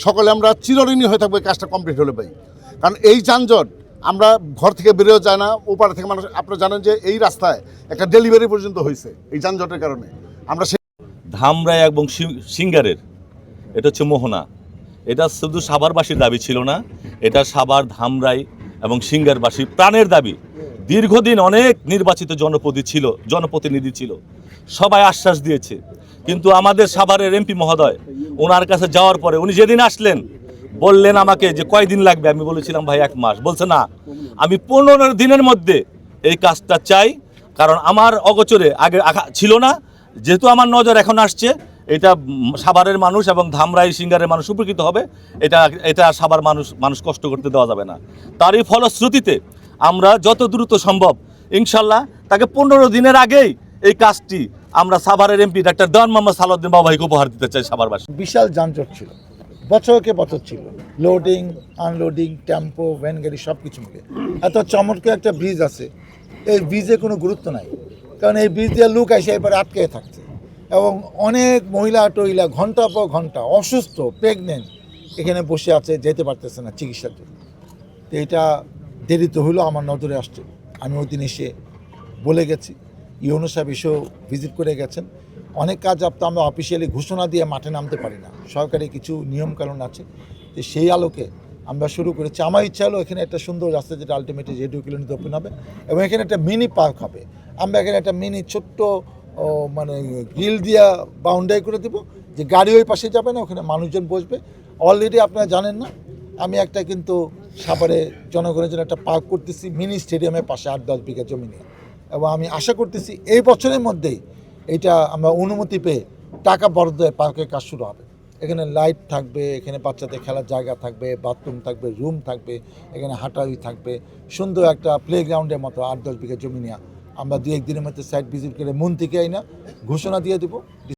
সকলে আমরা চিরঋণী হয়ে থাকবো এই কাজটা কমপ্লিট হলে ভাই। কারণ এই যানজট আমরা ঘর থেকে বেরোও যায় না, ওপারে থেকে মানুষ, আপনারা জানেন যে এই রাস্তায় একটা ডেলিভারি পর্যন্ত হয়েছে এই যানজটের কারণে। আমরা ধামরাই এবং সিঙ্গারের এটা হচ্ছে মোহনা। এটা শুধু সাভারবাসীর দাবি ছিল না, এটা সাভার, ধামরাই এবং সিঙ্গারবাসীর প্রাণের দাবি। দীর্ঘদিন অনেক নির্বাচিত জনপ্রতিনিধি ছিল, সবাই আশ্বাস দিয়েছে, কিন্তু আমাদের সাভারের এমপি মহোদয় ওনার কাছে যাওয়ার পরে উনি যেদিন আসলেন বললেন আমাকে যে কয়দিন লাগবে, আমি বলেছিলাম ভাই 1 মাস। বলছে না, আমি 15 দিনের মধ্যে এই কাজটা চাই, কারণ আমার অগোচরে আগে ছিল না, যেহেতু আমার নজর এখন আসছে, এটা সাভারের মানুষ এবং ধামরাই সিঙ্গারের মানুষ উপকৃত হবে। এটা সাভার মানুষ কষ্ট করতে দেওয়া যাবে না। তারই ফলশ্রুতিতে আমরা যত দ্রুত সম্ভব ইনশাল্লাহ তাকে 15 দিনের আগেই এই কাজটি আমরা সাভারের এমপি ডাক্তার দেওয়ান মোহাম্মদ সালাউদ্দিন বাবাইকে উপহার দিতে চাই সাভারবাসী। বিশাল যানজট ছিল, বছরকে বছর ছিল, লোডিং আনলোডিং, টেম্পো, ভ্যান গাড়ি সব কিছু মিলে। এত চমৎকার একটা ব্রিজ আছে, এই ব্রিজে কোনো গুরুত্ব নাই, কারণ এই ব্রিজ দিয়ে লোক এসে এবার আটকে থাকছে এবং অনেক মহিলা টহিলা ঘন্টার পর ঘন্টা অসুস্থ, প্রেগনেন্ট এখানে বসে আছে, যেতে পারতেছে না চিকিৎসার জন্য। তো এটা দেরিতে হলেও আমার নজরে আসছে। আমি ওই দিন এসে বলে গেছি, ইউনূস সাহেব এসেও ভিজিট করে গেছেন। অনেক কাজ আমরা অফিসিয়ালি ঘোষণা দিয়ে মাঠে নামতে পারি না, সরকারি কিছু নিয়মকানুন আছে। তো সেই আলোকে আমরা শুরু করেছি। আমার ইচ্ছা হলো এখানে একটা সুন্দর রাস্তা, যেটা আলটিমেটলি রেডিও কিলোমিটার ওপেন হবে এবং এখানে একটা মিনি পার্ক হবে। আমরা এখানে একটা মিনি ছোট্ট মানে গ্রিল দিয়া বাউন্ডারি করে দেবো, যে গাড়ি ওই পাশে যাবে না, ওখানে মানুষজন বসবে। অলরেডি আপনারা জানেন না, আমি একটা কিন্তু সাভারে জনগণের জন্য একটা পার্ক করতেছি মিনি স্টেডিয়ামের পাশে 8-10 বিঘা জমি নিয়ে, এবং আমি আশা করতেছি এই বছরের মধ্যেই এটা আমরা অনুমতি পেয়ে টাকা বরাদ্দ পার্কের কাজ শুরু হবে। এখানে লাইট থাকবে, এখানে বাচ্চাদের খেলার জায়গা থাকবে, বাথরুম থাকবে, রুম থাকবে, এখানে হাঁটাহাঁটি থাকবে, সুন্দর একটা প্লেগ্রাউন্ডের মতো 8-10 বিঘা জমি নিয়ে আমরা 2-1 দিনের মধ্যে সাইট ভিজিট করে মন থেকে আইনা ঘোষণা দিয়ে দেবো।